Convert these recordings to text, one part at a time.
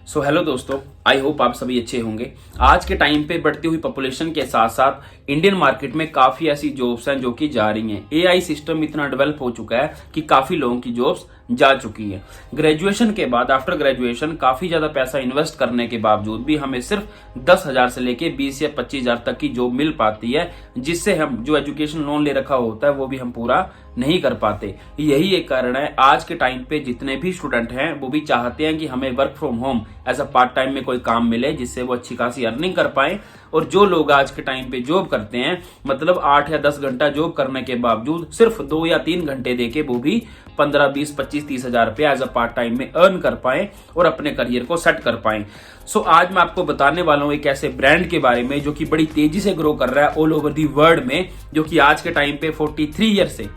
So hello दोस्तों, I hope आप सभी अच्छे होंगे। आज के टाइम पे बढ़ती हुई पॉपुलेशन के साथ साथ इंडियन मार्केट में काफी ऐसी जॉब्स हैं जो कि जा रही हैं। एआई सिस्टम इतना डेवलप हो चुका है कि काफी लोगों की जॉब्स जा चुकी है। ग्रेजुएशन के बाद आफ्टर ग्रेजुएशन काफी ज्यादा पैसा इन्वेस्ट करने के बावजूद भी हमें सिर्फ 10,000 से लेके 20 या 25,000 तक की जॉब मिल पाती है, जिससे हम जो एजुकेशन लोन ले रखा होता है वो भी हम पूरा नहीं कर पाते। यही एक कारण है आज के टाइम पे जितने भी स्टूडेंट हैं वो भी चाहते हैं कि हमें work from home as a part time में कोई काम मिले जिससे वो अच्छी खासी अर्निंग कर पाए। और जो लोग आज के टाइम पे जॉब करते हैं, मतलब 8 या 10 घंटा जॉब करने के बावजूद सिर्फ 2 या 3 घंटे देके वो भी 15, 20, 25, 30 हजार रुपया एज अ पार्ट टाइम में अर्न कर पाए और अपने करियर को सेट कर पाए। सो आज मैं आपको बताने वाला हूं एक ऐसे ब्रांड के बारे में जो कि बड़ी तेजी से ग्रो कर रहा है ऑल ओवर दी वर्ल्ड में, जो कि आज के टाइम पे 43 ईयर से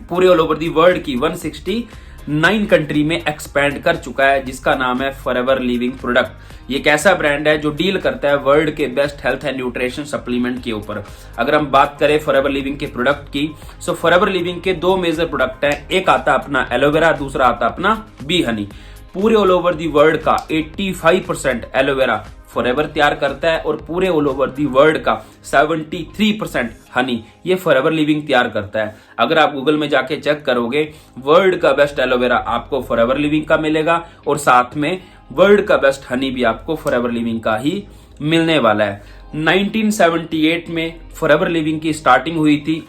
पूरे ऑल ओवर दी वर्ल्ड की 169 कंट्री में एक्सपैंड कर चुका है, जिसका नाम है फॉरएवर लिविंग प्रोडक्ट। ये एक ऐसा ब्रांड है जो डील करता है वर्ल्ड के best health and nutrition supplement के ऊपर। अगर हम बात करें फॉरएवर लिविंग के प्रोडक्ट की, सो फॉरएवर लिविंग के 2 मेजर प्रोडक्ट हैं। एक आता अपना एलोवेरा, दूसरा आता अपना बी हनी। पूरे ऑल ओवर दी वर्ल्ड का 85% एलोवेरा फॉरएवर तैयार करता है और पूरे ऑल ओवर दी वर्ल्ड का 73% हनी ये फॉरएवर लिविंग तैयार करता है। अगर आप गूगल में जाके चेक करोगे, वर्ल्ड का बेस्ट एलोवेरा आपको फॉरएवर लिविंग का मिलेगा और साथ में वर्ल्ड का बेस्ट हनी भी आपको फॉरएवर लिविंग का ही मिलने वाला है। 1978 में फॉरएवर लिविंग की स्टार्टिंग हुई थी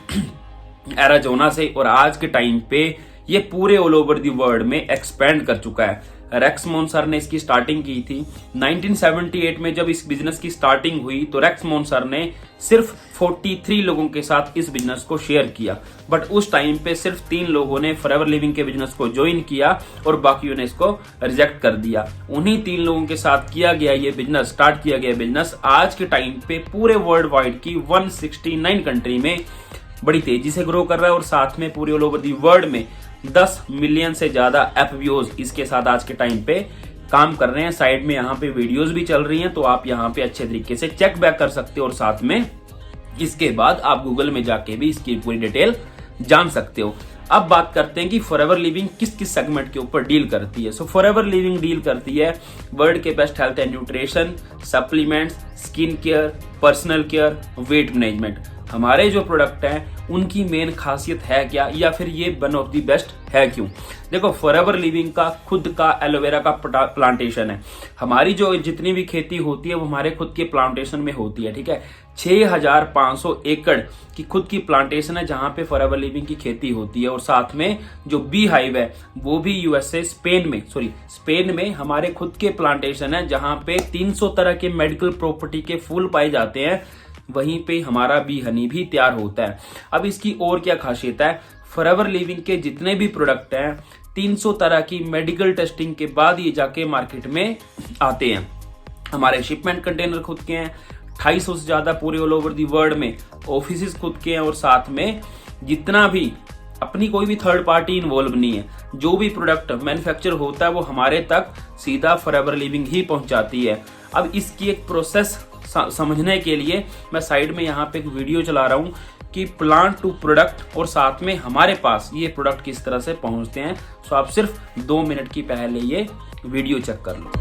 एराजोना से और आज के टाइम पे ये पूरे ऑल ओवर दी वर्ल्ड में एक्सपैंड कर चुका है। रेक्समोन सर ने इसकी स्टार्टिंग की थी 1978 में। जब इस बिजनेस की स्टार्टिंग हुई तो रेक्समोन सर ने सिर्फ 43 लोगों के साथ इस बिजनेस को शेयर किया, बट उस टाइम पे सिर्फ 3 लोगों ने फॉरएवर लिविंग के बिजनेस को ज्वाइन किया और बाकियों ने इसको रिजेक्ट कर दिया। उन्हीं 3 लोगों के साथ किया गया ये बिजनेस, स्टार्ट किया गया बिजनेस आज के टाइम पे पूरे वर्ल्ड वाइड की 169 कंट्री में बड़ी तेजी से ग्रो कर रहा है और साथ में पूरे ऑल ओवर दी वर्ल्ड में 10 मिलियन से ज्यादा एफबीओज इसके साथ आज के टाइम पे काम कर रहे हैं। साइड में यहाँ पे वीडियोस भी चल रही हैं, तो आप यहाँ पे अच्छे तरीके से चेक बैक कर सकते हो और साथ में इसके बाद आप गूगल में जाके भी इसकी पूरी डिटेल जान सकते हो। अब बात करते हैं कि फॉरएवर लिविंग किस किस सेगमेंट के ऊपर डील करती है। सो फॉरएवर लिविंग डील करती है वर्ल्ड के best health and nutrition, supplements, skin care, personal care, weight management. हमारे जो प्रोडक्ट हैं उनकी मेन खासियत है क्या, या फिर ये वन ऑफ द बेस्ट है क्यों? देखो, फॉरएवर लिविंग का खुद का एलोवेरा का प्लांटेशन है। हमारी जो जितनी भी खेती होती है वो हमारे खुद के प्लांटेशन में होती है, ठीक है। 6,500 एकड़ की खुद की प्लांटेशन है जहां पे फॉरएवर लिविंग की खेती होती है और साथ में जो बी हाइव है वो भी यूएसए स्पेन में हमारे खुद के प्लांटेशन है जहां पे 300 तरह के मेडिकल प्रॉपर्टी के फूल पाए जाते हैं। वहीं पे हमारा बी हनी भी तैयार होता है। अब इसकी और क्या खासियत है, फॉरएवर लिविंग के जितने भी प्रोडक्ट हैं 300 तरह की मेडिकल टेस्टिंग के बाद ये जाके मार्केट में आते हैं। हमारे शिपमेंट कंटेनर खुद के हैं, 250 से ज्यादा पूरे ऑल ओवर दी वर्ल्ड में ऑफिस खुद के हैं और साथ में जितना भी अपनी कोई भी थर्ड पार्टी इन्वॉल्व नहीं है। जो भी प्रोडक्ट मैन्युफैक्चर होता है वो हमारे तक सीधा फॉरएवर लिविंग ही पहुंचाती है। अब इसकी एक प्रोसेस समझने के लिए मैं साइड में यहाँ पे एक वीडियो चला रहा हूँ कि प्लांट टू प्रोडक्ट और साथ में हमारे पास ये प्रोडक्ट किस तरह से पहुंचते हैं। सो आप सिर्फ 2 मिनट की पहले ये वीडियो चेक कर लो।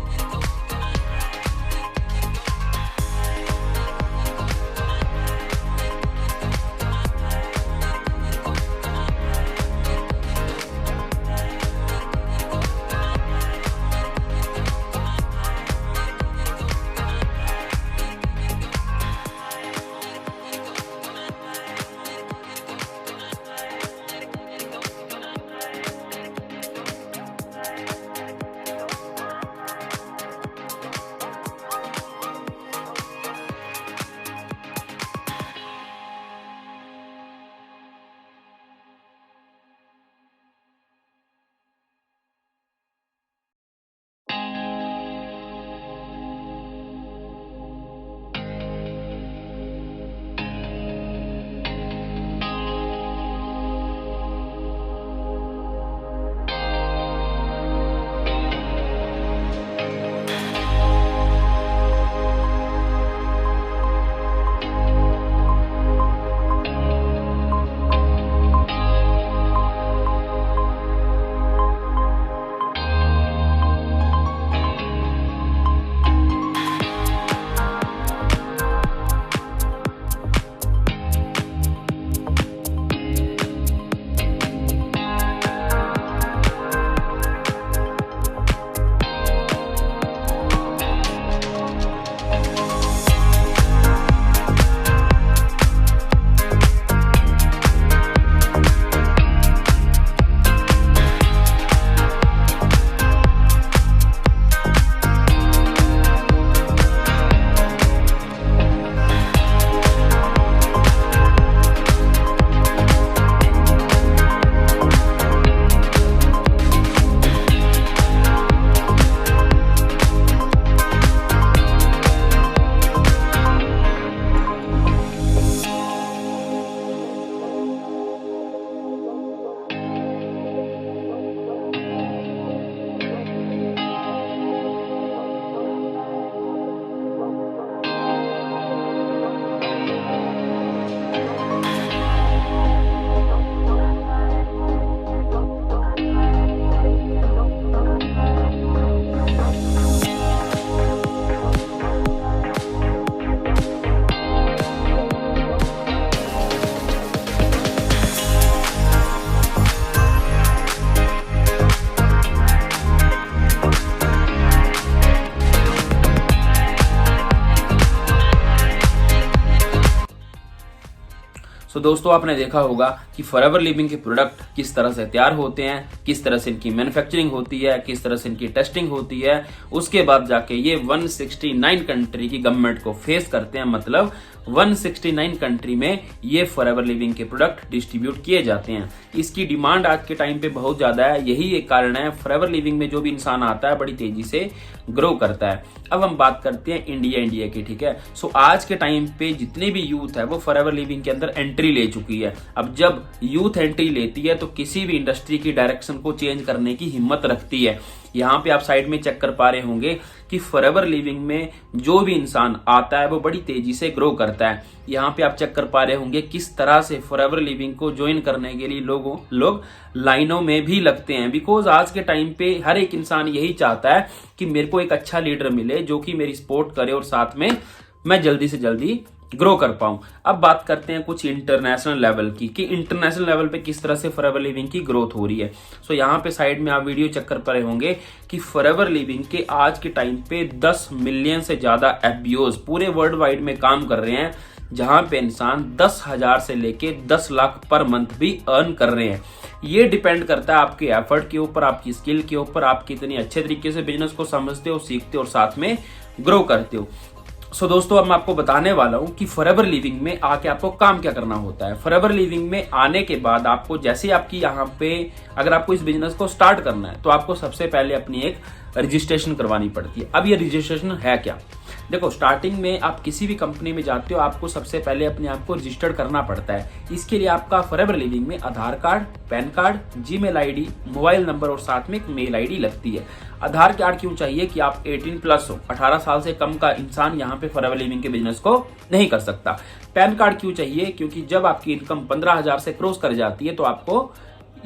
सो दोस्तों आपने देखा होगा कि फॉरएवर लिविंग के प्रोडक्ट किस तरह से तैयार होते हैं, किस तरह से इनकी मैन्युफैक्चरिंग होती है, किस तरह से इनकी टेस्टिंग होती है, उसके बाद जाके ये 169 कंट्री की गवर्नमेंट को फेस करते हैं। मतलब 169 कंट्री में ये फॉरएवर लिविंग के प्रोडक्ट डिस्ट्रीब्यूट किए जाते हैं। इसकी डिमांड आज के टाइम पे बहुत ज्यादा है, यही एक कारण है फॉरएवर लिविंग में जो भी इंसान आता है बड़ी तेजी से ग्रो करता है। अब हम बात करते हैं इंडिया की, ठीक है। सो आज के टाइम पे जितने भी यूथ है वो फॉरएवर लिविंग के अंदर एंट्री ले चुकी है। अब जब यूथ एंट्री लेती है तो किसी भी इंडस्ट्री की डायरेक्शन को चेंज करने की हिम्मत रखती है। यहाँ पे आप साइड में चेक कर पा रहे होंगे कि फॉरएवर लिविंग में जो भी इंसान आता है वो बड़ी तेजी से ग्रो करता है। यहाँ पे आप चेक कर पा रहे होंगे किस तरह से फॉरएवर लिविंग को ज्वाइन करने के लिए लोग लाइनों में भी लगते हैं। बिकॉज आज के टाइम पे हर एक इंसान यही चाहता है कि मेरे को एक अच्छा लीडर मिले जो कि मेरी सपोर्ट करे और साथ में मैं जल्दी से जल्दी ग्रो कर पाऊं। अब बात करते हैं कुछ इंटरनेशनल लेवल की, कि इंटरनेशनल लेवल पे किस तरह से फॉरएवर लिविंग की ग्रोथ हो रही है। सो यहाँ पे साइड में आप वीडियो चेक कर पा रहे होंगे कि फॉरएवर लिविंग के आज के टाइम पे 10 मिलियन से ज्यादा एफबीओज पूरे वर्ल्ड वाइड में काम कर रहे हैं, जहां पे इंसान 10,000 से लेके 10 लाख पर मंथ भी अर्न कर रहे हैं। ये डिपेंड करता है आपके एफर्ट के ऊपर, आपकी स्किल के ऊपर, आप कितनी अच्छे तरीके से बिजनेस को समझते हो, सीखते हो और साथ में ग्रो करते हो। सो दोस्तों अब मैं आपको बताने वाला हूं कि फॉरएवर लिविंग में आके आपको काम क्या करना होता है। फॉरएवर लिविंग में आने के बाद आपको जैसे आपकी यहाँ पे अगर आपको इस बिजनेस को स्टार्ट करना है तो आपको सबसे पहले अपनी एक रजिस्ट्रेशन करवानी पड़ती है। अब ये रजिस्ट्रेशन है क्या? देखो, स्टार्टिंग में आप किसी भी कंपनी में जाते हो आपको सबसे पहले अपने आप को रजिस्टर्ड करना पड़ता है। इसके लिए आपका फॉरएवर लिविंग में Aadhaar card, PAN card, Gmail ID, mobile number और साथ में एक मेल आईडी लगती है। आधार कार्ड क्यों चाहिए? कि आप 18 प्लस हो, 18 साल से कम का इंसान यहाँ पे फॉरएवर लिविंग के बिजनेस को नहीं कर सकता। पैन कार्ड क्यों चाहिए? क्योंकि जब आपकी इनकम 15,000 से क्रॉस कर जाती है तो आपको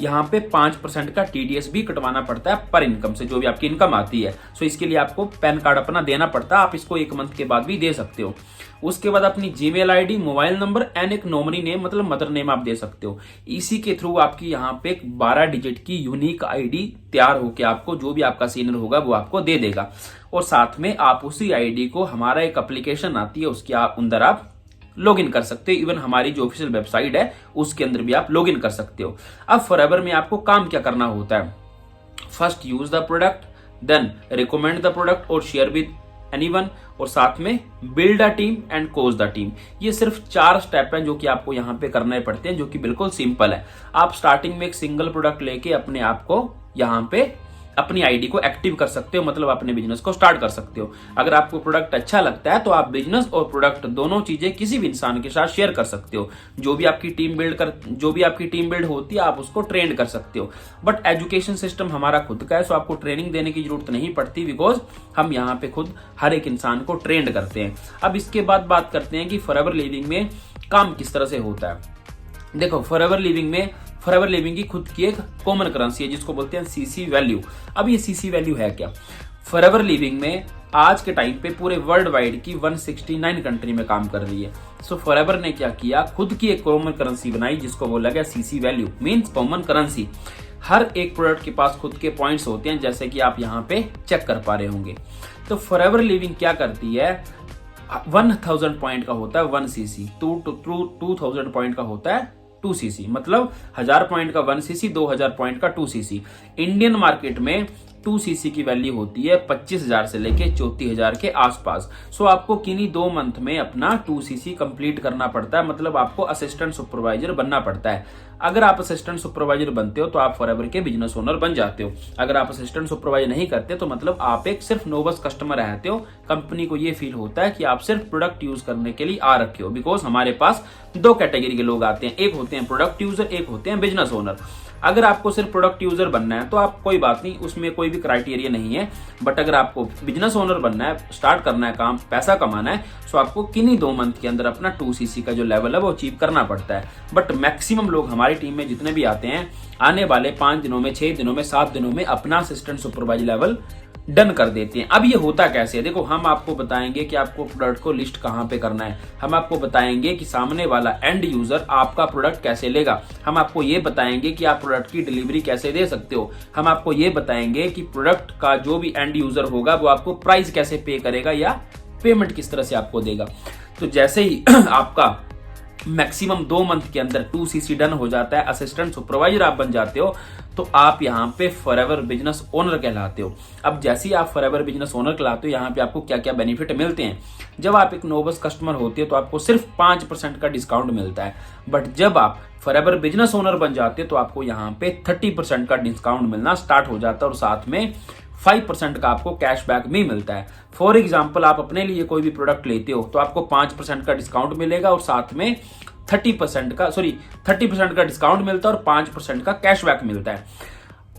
यहाँ पे 5% का टीडीएस भी कटवाना पड़ता है पर इनकम से, जो भी आपकी इनकम आती है। सो इसके लिए आपको पैन कार्ड अपना देना पड़ता है। आप इसको 1 मंथ के बाद भी दे सकते हो। उसके बाद अपनी Gmail ID, mobile number and एक नॉमिनी नेम मतलब मदर नेम आप दे सकते हो। इसी के थ्रू आपकी यहाँ पे एक 12 डिजिट की यूनिक आईडी तैयार होकर आपको जो भी आपका सीनियर होगा वो आपको दे देगा। और साथ में आप उसी आईडी को, हमारा एक एप्लीकेशन आती है उसके अंदर आप लॉग इन कर सकते हो। इवन हमारी जो ऑफिशियल वेबसाइट है उसके अंदर भी आप लॉग इन कर सकते हो। अब फॉरएवर में आपको काम क्या करना होता है? First use the product, then recommend the product और शेयर विद एनीवन, और साथ में build a team and coach the team. ये सिर्फ 4 स्टेप हैं जो कि आपको यहाँ पे करने पड़ते हैं, जो कि बिल्कुल सिंपल है। आप स्टार्टिंग में एक सिंगल प्रोडक्ट लेके अपने आप को यहाँ पे अपनी आईडी को एक्टिव कर सकते हो, मतलब अपने बिजनेस को स्टार्ट कर सकते हो। अगर आपको प्रोडक्ट अच्छा लगता है तो आप बिजनेस और प्रोडक्ट दोनों चीजें किसी भी इंसान के साथ शेयर कर सकते हो। जो भी आपकी टीम बिल्ड होती है आप उसको ट्रेंड कर सकते हो। बट एजुकेशन सिस्टम हमारा खुद का है, सो आपको ट्रेनिंग देने की जरूरत नहीं पड़ती, बिकॉज हम यहाँ पे खुद हर एक इंसान को ट्रेंड करते हैं। अब इसके बाद बात करते हैं कि फॉरएवर लिविंग में काम किस तरह से होता है। देखो, फॉरएवर लिविंग की खुद की एक कॉमन करेंसी है जिसको बोलते हैं सीसी वैल्यू। अब ये सीसी वैल्यू है क्या? फॉरएवर लिविंग में आज के टाइम पे पूरे वर्ल्ड वाइड की 169 कंट्री में काम कर रही है। सो फॉरएवर ने क्या किया, खुद की एक कॉमन करेंसी बनाई जिसको बोला गया CC value, means common currency. हर एक प्रोडक्ट के पास खुद के पॉइंट्स होते हैं, जैसे कि आप यहाँ पे चेक कर पा रहे होंगे। तो फॉरएवर लिविंग क्या करती है, 1000 पॉइंट का होता है 1 सीसी, 2000 पॉइंट का होता है 2 सीसी, मतलब 1000 पॉइंट का 1 सीसी, 2000 पॉइंट का 2 सीसी। इंडियन मार्केट में 2 सीसी की वैल्यू होती है 25,000 से लेके 34,000 के आसपास। सो आपको किन्हीं 2 मंथ में अपना 2 सीसी कंप्लीट करना पड़ता है, मतलब आपको असिस्टेंट सुपरवाइजर बनना पड़ता है। अगर आप असिस्टेंट सुपरवाइजर बनते हो तो आप फॉरएवर के बिजनेस ओनर बन जाते हो। अगर आप असिस्टेंट सुपरवाइजर नहीं करते तो मतलब आप एक सिर्फ नोवस कस्टमर रहते हो। कंपनी को ये फील होता है कि आप सिर्फ प्रोडक्ट यूज करने के लिए आ रखे हो, बिकॉज हमारे पास 2 कैटेगरी के लोग आते हैं, एक होते हैं प्रोडक्ट यूजर, एक होते हैं बिजनेस ओनर। अगर आपको सिर्फ प्रोडक्ट यूजर बनना है तो आप कोई बात नहीं, उसमें कोई भी क्राइटेरिया नहीं है। बट अगर आपको बिजनेस ओनर बनना है, स्टार्ट करना है काम, पैसा कमाना है, तो आपको किन्हीं 2 मंथ के अंदर अपना 2 सीसी का जो लेवल है वो अचीव करना पड़ता है। बट मैक्सिमम लोग हमारी टीम में जितने भी आते हैं, आने वाले 5 दिनों में, 6 दिनों में, 7 दिनों में अपना असिस्टेंट सुपरवाइजर लेवल डन कर देते हैं। अब ये होता कैसे है? देखो, हम आपको बताएंगे कि आपको प्रोडक्ट को लिस्ट कहां पे करना है। हम आपको बताएंगे कि सामने वाला एंड यूजर आपका प्रोडक्ट कैसे लेगा। हम आपको ये बताएंगे कि आप प्रोडक्ट की डिलीवरी कैसे दे सकते हो। हम आपको ये बताएंगे कि प्रोडक्ट का जो भी एंड यूजर होगा वो आपको प्राइस कैसे पे करेगा या पेमेंट किस तरह से आपको देगा। तो जैसे ही आपका मैक्सिमम 2 मंथ के अंदर 2cc डन हो जाता है, असिस्टेंट सुपरवाइजर आप बन जाते हो, तो आप यहाँ पे फॉरएवर बिजनेस ओनर कहलाते हो। अब जैसे ही आप फॉरएवर बिजनेस ओनर कहलाते हो, यहाँ पे आपको क्या क्या बेनिफिट मिलते हैं। जब आप एक नोबस कस्टमर होते हो तो आपको सिर्फ 5% का डिस्काउंट मिलता है, बट जब आप फॉरएवर बिजनेस ओनर बन जाते हो तो आपको यहाँ पे 30% का डिस्काउंट मिलना स्टार्ट हो जाता है, और साथ में 5% का आपको कैशबैक भी मिलता है। फॉर एग्जाम्पल, आप अपने लिए कोई भी प्रोडक्ट लेते हो तो आपको 5% का डिस्काउंट मिलेगा, और साथ में 30% का डिस्काउंट मिलता है और 5% का कैशबैक मिलता है।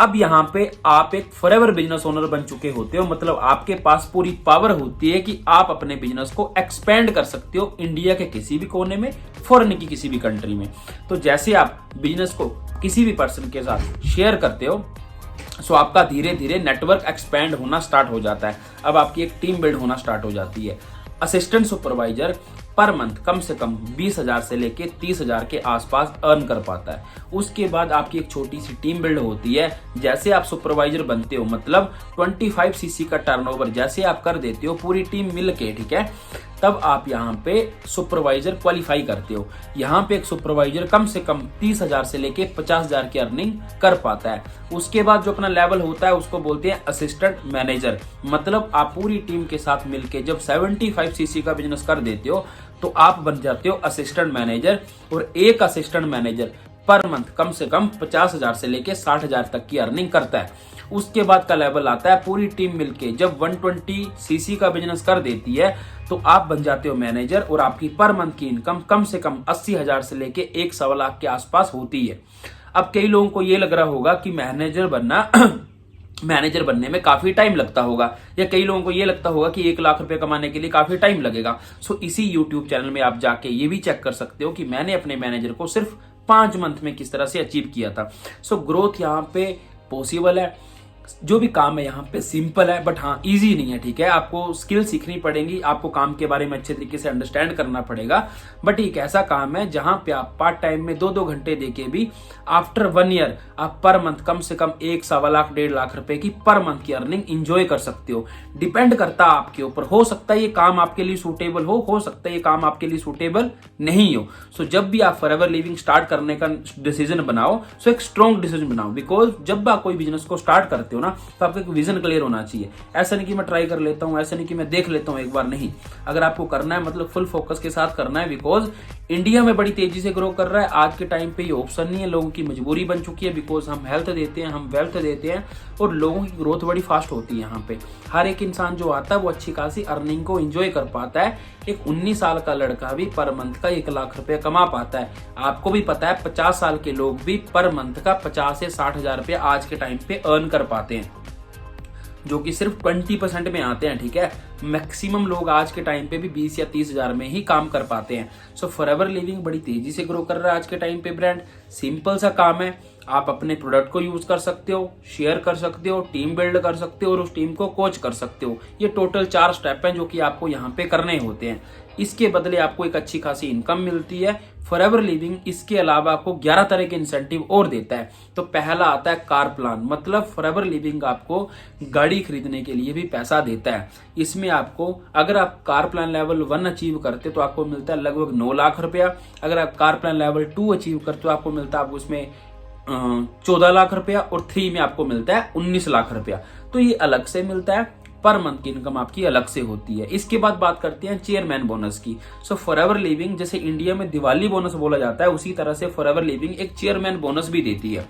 अब यहाँ पे आप एक फॉरएवर बिजनेस ओनर बन चुके होते हो, मतलब आपके पास पूरी पावर होती है कि आप अपने बिजनेस को एक्सपेंड कर सकते हो इंडिया के किसी भी कोने में, फॉरेन की किसी भी कंट्री में। तो जैसे आप बिजनेस को किसी भी पर्सन के साथ शेयर करते हो, सो आपका धीरे धीरे नेटवर्क एक्सपेंड होना स्टार्ट हो जाता है। अब आपकी एक टीम बिल्ड होना स्टार्ट हो जाती है। असिस्टेंट सुपरवाइजर पर मंथ कम से कम 20,000 से लेके 30,000 के आसपास अर्न कर पाता है। उसके बाद आपकी एक छोटी सी टीम बिल्ड होती है। जैसे आप सुपरवाइजर बनते हो, मतलब 25cc का टर्नओवर जैसे आप कर देते हो पूरी टीम मिल के, ठीक है, तब आप यहाँ पे सुपरवाइजर क्वालिफाई करते हो। यहाँ पे एक सुपरवाइजर कम से कम 30,000 से लेके 50,000 की अर्निंग कर पाता है। उसके बाद जो अपना लेवल होता है उसको बोलते हैं असिस्टेंट मैनेजर, मतलब आप पूरी टीम के साथ मिलके जब 75cc का बिजनेस कर देते हो तो आप बन जाते हो असिस्टेंट मैनेजर। और एक असिस्टेंट मैनेजर पर मंथ कम से कम 50,000 से लेके 60,000 तक की अर्निंग करता है। उसके बाद का लेवल आता है पूरी टीम मिलके जब 120cc का बिजनेस कर देती है तो आप बन जाते हो मैनेजर, और आपकी पर मंथ की इनकम कम से कम 80,000 से लेके 1 लाख के आसपास होती है। अब कई लोगों को ये लग रहा होगा कि मैनेजर बनने में काफी टाइम लगता होगा, या कई लोगों को ये लगता होगा कि 1 लाख रुपए कमाने के लिए काफी टाइम लगेगा। सो इसी यूट्यूब चैनल में आप जाके ये भी चेक कर सकते हो कि मैंने अपने मैनेजर को सिर्फ 5 मंथ में किस तरह से अचीव किया था। सो ग्रोथ यहाँ पे पॉसिबल है। जो भी काम है यहाँ पे सिंपल है, बट हाँ इजी नहीं है, ठीक है। आपको स्किल सीखनी पड़ेगी, आपको काम के बारे में अच्छे तरीके से अंडरस्टैंड करना पड़ेगा। बट एक ऐसा काम है जहां पे आप पार्ट टाइम में 2-2 घंटे देके भी आफ्टर 1 ईयर आप पर मंथ कम से कम 1-1.25 लाख 1.5 लाख रुपए की पर मंथ की अर्निंग इंजॉय कर सकते हो। डिपेंड करता है आपके ऊपर, हो सकता है ये काम आपके लिए सूटेबल हो सकता है ये काम आपके लिए सूटेबल नहीं हो। सो जब भी आप फॉरएवर लिविंग स्टार्ट करने का डिसीजन बनाओ, सो एक स्ट्रॉन्ग डिसीजन बनाओ, बिकॉज जब आप कोई बिजनेस को स्टार्ट करते हो ना तो आपका एक विजन क्लियर होना चाहिए। ऐसा नहीं कि मैं ट्राई कर लेता हूं, ऐसा नहीं कि मैं देख लेता हूं एक बार, नहीं। अगर आपको करना है मतलब फुल फोकस के साथ करना है, बिकॉज इंडिया में बड़ी तेजी से ग्रो कर रहा है। आज के टाइम पे ये ऑप्शन नहीं है, लोगों की मजबूरी बन चुकी है, बिकॉज हम हेल्थ देते हैं, हम वेल्थ देते हैं, और लोगों की ग्रोथ बड़ी फास्ट होती है। यहाँ पे हर एक इंसान जो आता है वो अच्छी खासी अर्निंग को एंजॉय कर पाता है। एक 19 साल का लड़का भी पर मंथ का 1 लाख रुपए कमा पाता है। आपको भी पता है 50 साल के लोग भी पर मंथ का 50 से 60,000 रुपए आज के टाइम पे अर्न कर पाते हैं, जो कि सिर्फ 20% में आते हैं, ठीक है। मैक्सिमम लोग आज के टाइम पे भी 20 या 30,000 में ही काम कर पाते हैं। सो फॉरएवर लिविंग बड़ी तेजी से ग्रो कर रहा है आज के टाइम पे ब्रांड। सिंपल सा काम है, आप अपने प्रोडक्ट को यूज कर सकते हो, शेयर कर सकते हो, टीम बिल्ड कर सकते हो और उस टीम को कोच कर सकते हो। ये टोटल 4 स्टेप हैं जो कि आपको यहाँ पे करने होते हैं। इसके बदले आपको एक अच्छी खासी इनकम मिलती है। फॉरएवर लिविंग इसके अलावा आपको 11 तरह के इंसेंटिव और देता है। तो पहला आता है कार प्लान, मतलब फॉरएवर लिविंग आपको गाड़ी खरीदने के लिए भी पैसा देता है। इसमें आपको अगर आप कार प्लान लेवल 1 अचीव करते तो आपको मिलता है लगभग 9 लाख रुपया। अगर आप कार प्लान लेवल 2 अचीव करते तो आपको मिलता है उसमें 14 लाख रुपया, और 3 में आपको मिलता है 19 लाख रुपया। तो ये अलग से मिलता है, पर मंथ की इनकम आपकी अलग से होती है। इसके बाद बात करते हैं चेयरमैन बोनस की। सो फॉरएवर लिविंग जैसे इंडिया में दिवाली बोनस बोला जाता है, उसी तरह से फॉरएवर लिविंग एक चेयरमैन बोनस भी देती है,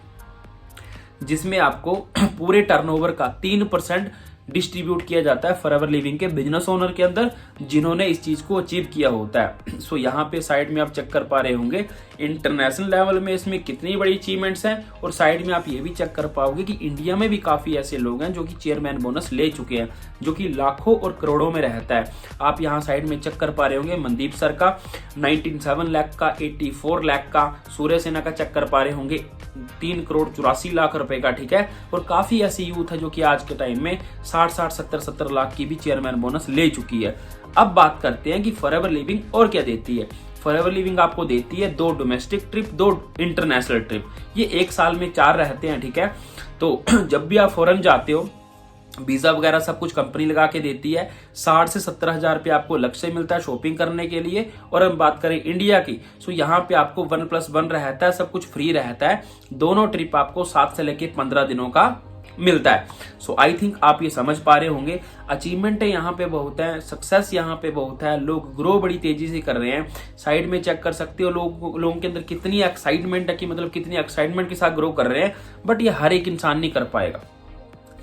जिसमें आपको पूरे टर्नओवर का 3% डिस्ट्रीब्यूट किया जाता है फॉरएवर लिविंग के बिजनेस ओनर के अंदर, जिन्होंने इस चीज को अचीव किया होता है। सो यहाँ पे साइड में आप चेक कर पा रहे होंगे इंटरनेशनल लेवल में इसमें कितनी बड़ी अचीवमेंट्स हैं, और साइड में आप ये भी चेक कर पाओगे कि इंडिया में भी काफी ऐसे लोग हैं जो कि चेयरमैन बोनस ले चुके हैं, जो कि लाखों और करोड़ों में रहता है। आप यहाँ साइड में चेक कर पा रहे होंगे मनदीप सर का 97 लाख का, 84 लाख का, सूर्य सेना का चेक कर पा रहे होंगे 3,84,00,000 रुपए का, ठीक है। और काफी ऐसी यूथ है जो कि आज के टाइम में 60-60, 70-70 लाख की भी चेयरमैन बोनस ले चुकी है। अब बात करते हैं कि फॉरएवर लिविंग और क्या देती है। फॉरएवर लिविंग आपको देती है 2 डोमेस्टिक ट्रिप, 2 इंटरनेशनल ट्रिप। ये 1 साल में 4 रहते हैं, ठीक है। तो जब भी आप फॉरेन जाते हो वीजा वगैरह सब कुछ कंपनी लगा के देती है। 60 से 70 हजार रुपये आपको लक्ष्य मिलता है शॉपिंग करने के लिए। और हम बात करें इंडिया की, सो यहाँ पे आपको 1+1 रहता है, सब कुछ फ्री रहता है। दोनों ट्रिप आपको 7 से लेके 15 दिनों का मिलता है। सो आई थिंक आप ये समझ पा रहे होंगे, अचीवमेंट यहाँ पे बहुत है, सक्सेस यहाँ पे बहुत है, लोग ग्रो बड़ी तेजी से कर रहे हैं। साइड में चेक कर सकते हो लोगों के अंदर कितनी एक्साइटमेंट है, कि मतलब कितनी एक्साइटमेंट के साथ ग्रो कर रहे हैं। बट ये हर एक इंसान नहीं कर पाएगा,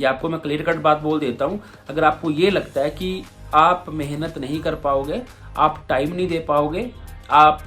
ये आपको मैं क्लियर कट बात बोल देता हूं। अगर आपको ये लगता है कि आप मेहनत नहीं कर पाओगे, आप टाइम नहीं दे पाओगे, आप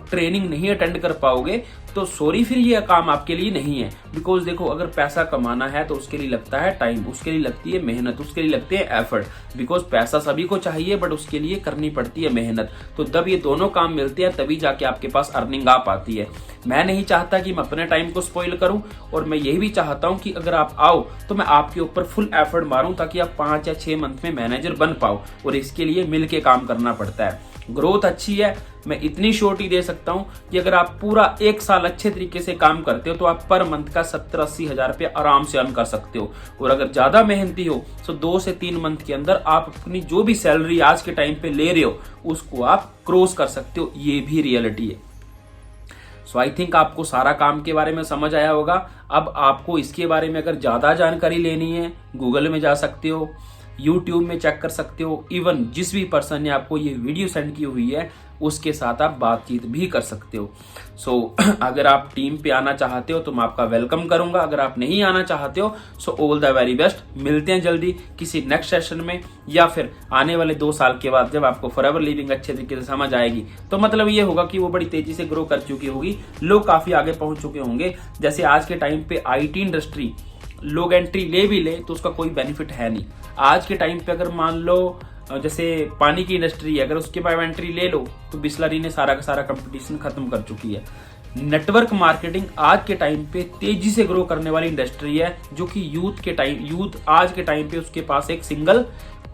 ट्रेनिंग नहीं अटेंड कर पाओगे, तो सॉरी, फिर ये काम आपके लिए नहीं है। बिकॉज देखो, अगर पैसा कमाना है तो उसके लिए लगता है टाइम, उसके लिए लगती है मेहनत, उसके लिए लगते हैं एफर्ट। बिकॉज पैसा सभी को चाहिए, बट उसके लिए करनी पड़ती है मेहनत। तो जब ये दोनों काम मिलते हैं तभी जाके आपके पास अर्निंग आ पाती है। मैं नहीं चाहता कि मैं अपने टाइम को स्पॉइल करूं, और मैं यही भी चाहता हूं कि अगर आप आओ तो मैं आपके ऊपर फुल एफर्ट मारूं, ताकि आप 5 या 6 मंथ में मैनेजर बन पाओ। और इसके लिए मिलके काम करना पड़ता है। ग्रोथ अच्छी है, मैं इतनी श्योरिटी दे सकता हूं कि अगर आप पूरा 1 साल अच्छे तरीके से काम करते हो तो आप पर मंथ का 70-80 हजार रुपये आराम से अर्न कर सकते हो। और अगर ज्यादा मेहनती हो तो 2 से 3 मंथ के अंदर आप अपनी जो भी सैलरी आज के टाइम पे ले रहे हो उसको आप क्रॉस कर सकते हो। ये भी रियलिटी है। सो आई थिंक आपको सारा काम के बारे में समझ आया होगा। अब आपको इसके बारे में अगर ज्यादा जानकारी लेनी है, गूगल में जा सकते हो, यूट्यूब में चेक कर सकते हो। इवन जिस भी पर्सन ने आपको ये वीडियो सेंड की हुई है उसके साथ आप बातचीत भी कर सकते हो। सो अगर आप टीम पे आना चाहते हो तो मैं आपका वेलकम करूंगा। अगर आप नहीं आना चाहते हो so all the very best. मिलते हैं जल्दी किसी नेक्स्ट सेशन में, या फिर आने वाले 2 साल के बाद जब आपको फॉरएवर लिविंग अच्छे तरीके से समझ आएगी, तो मतलब ये होगा कि वो बड़ी तेजी से ग्रो कर चुकी होगी, लोग काफी आगे पहुंच चुके होंगे। जैसे आज के टाइम पे IT इंडस्ट्री लोग एंट्री ले भी ले तो उसका कोई बेनिफिट है नहीं। आज के टाइम पे अगर मान लो जैसे पानी की इंडस्ट्री है, अगर उसके बाद एंट्री ले लो तो बिस्लरी ने सारा का सारा कंपटीशन खत्म कर चुकी है। नेटवर्क मार्केटिंग आज के टाइम पे तेजी से ग्रो करने वाली इंडस्ट्री है, जो कि यूथ आज के टाइम पे उसके पास एक सिंगल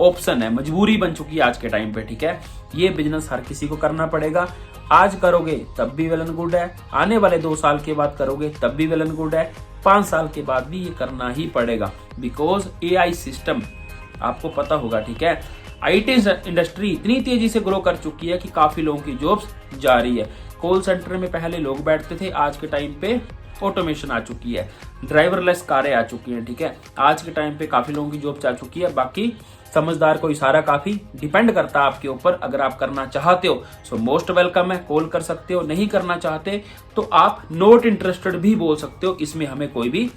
ऑप्शन है, मजबूरी बन चुकी है आज के टाइम पे। ठीक है, ये बिजनेस हर किसी को करना पड़ेगा। आज करोगे तब भी वेल एंड गुड है, आने वाले 2 साल के बाद करोगे तब भी वेल एंड गुड है, 5 साल के बाद भी ये करना ही पड़ेगा। बिकॉज AI सिस्टम आपको पता होगा, ठीक है, IT इंडस्ट्री इतनी तेजी से ग्रो कर चुकी है कि काफी लोगों की जॉब्स जा रही है। कॉल सेंटर में पहले लोग बैठते थे, आज के टाइम पे ऑटोमेशन आ चुकी है, ड्राइवरलेस कारें आ चुकी हैं। ठीक है, आज के टाइम पे काफी लोगों की जॉब्स आ चुकी है। बाकी समझदार को इशारा काफी डिपेंड करता है आपके ऊपर। अगर आप करना चाहते हो सो मोस्ट वेलकम है, कॉल कर सकते हो। नहीं करना चाहते तो आप नॉट इंटरेस्टेड भी बोल सकते हो, इसमें हमें कोई भी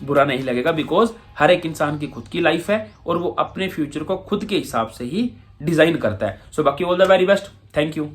बुरा नहीं लगेगा। बिकॉज हर एक इंसान की खुद की लाइफ है और वो अपने फ्यूचर को खुद के हिसाब से ही डिजाइन करता है। सो बाकी all the very best, thank you.